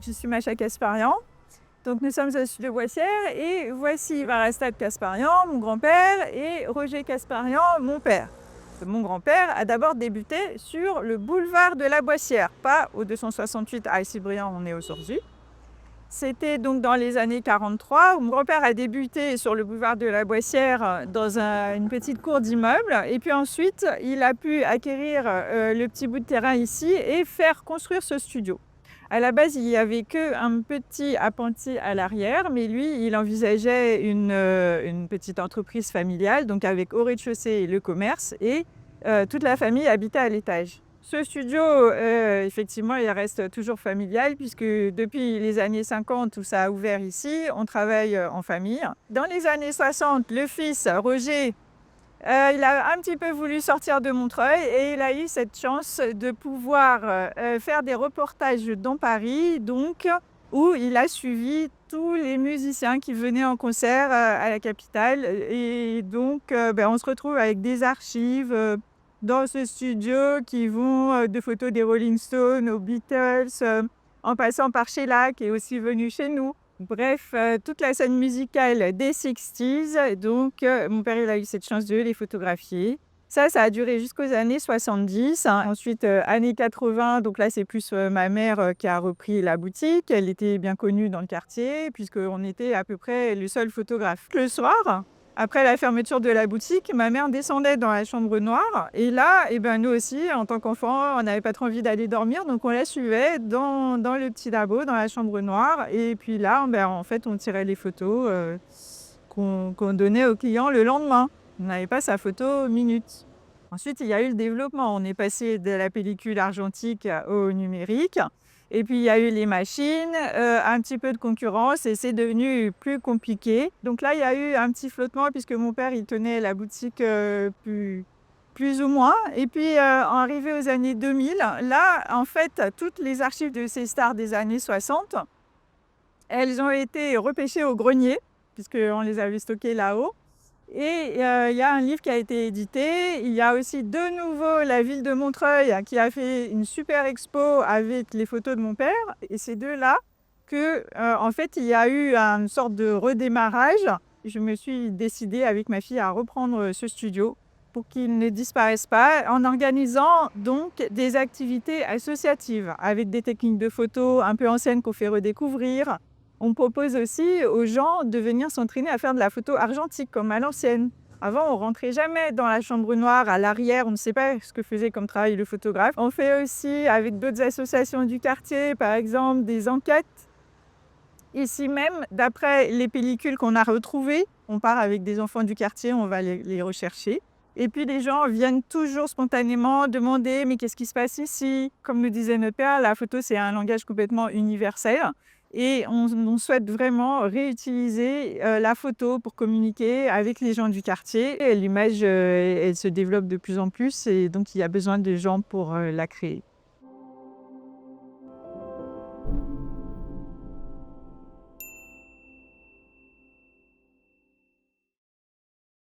je suis Macha Kasparian. Donc nous sommes au sud de Boissière et voici Varastad Kasparian, mon grand-père, et Roger Kasparian, mon père. Mon grand-père a d'abord débuté sur le boulevard de la Boissière, pas au 268 à Issy-Briand où on est aujourd'hui. C'était donc dans les années 43 où mon grand-père a débuté sur le boulevard de la Boissière dans une petite cour d'immeubles. Et puis ensuite, il a pu acquérir le petit bout de terrain ici et faire construire ce studio. À la base, il n'y avait qu'un petit appentis à l'arrière, mais lui, il envisageait une petite entreprise familiale, donc avec au rez-de-chaussée le commerce, et toute la famille habitait à l'étage. Ce studio, effectivement, il reste toujours familial puisque depuis les années 50 où ça a ouvert ici, on travaille en famille. Dans les années 60, le fils, Roger, il a un petit peu voulu sortir de Montreuil et il a eu cette chance de pouvoir faire des reportages dans Paris, donc, où il a suivi tous les musiciens qui venaient en concert à la capitale. Et donc, on se retrouve avec des archives dans ce studio qui vont de photos des Rolling Stones aux Beatles, en passant par Sheila qui est aussi venu chez nous. Bref, toute la scène musicale des 60s. Donc, mon père il a eu cette chance de les photographier. Ça a duré jusqu'aux années 70. Ensuite, années 80, donc là, c'est plus ma mère qui a repris la boutique. Elle était bien connue dans le quartier, puisqu'on était à peu près le seul photographe. Le soir, après la fermeture de la boutique, ma mère descendait dans la chambre noire. Et là, nous aussi, en tant qu'enfants, on n'avait pas trop envie d'aller dormir. Donc, on la suivait dans le petit labo, dans la chambre noire. Et puis là, en fait, on tirait les photos qu'on donnait aux clients le lendemain. On n'avait pas sa photo minute. Ensuite, il y a eu le développement. On est passé de la pellicule argentique au numérique. Et puis, il y a eu les machines, un petit peu de concurrence et c'est devenu plus compliqué. Donc là, il y a eu un petit flottement puisque mon père, il tenait la boutique plus ou moins. Et puis, arrivé aux années 2000, là, en fait, toutes les archives de ces stars des années 60, elles ont été repêchées au grenier puisqu'on les avait stockées là-haut. Et il y a un livre qui a été édité. Il y a aussi de nouveau la ville de Montreuil qui a fait une super expo avec les photos de mon père. Et c'est de là que, en fait, il y a eu une sorte de redémarrage. Je me suis décidée avec ma fille à reprendre ce studio pour qu'il ne disparaisse pas, en organisant donc des activités associatives avec des techniques de photo un peu anciennes qu'on fait redécouvrir. On propose aussi aux gens de venir s'entraîner à faire de la photo argentique, comme à l'ancienne. Avant, on rentrait jamais dans la chambre noire, à l'arrière, on ne sait pas ce que faisait comme travail le photographe. On fait aussi, avec d'autres associations du quartier, par exemple, des enquêtes. Ici même, d'après les pellicules qu'on a retrouvées, on part avec des enfants du quartier, on va les rechercher. Et puis les gens viennent toujours spontanément demander « mais qu'est-ce qui se passe ici ?» Comme nous disait notre père, la photo c'est un langage complètement universel. Et on souhaite vraiment réutiliser la photo pour communiquer avec les gens du quartier. Et l'image, elle se développe de plus en plus et donc il y a besoin de gens pour la créer.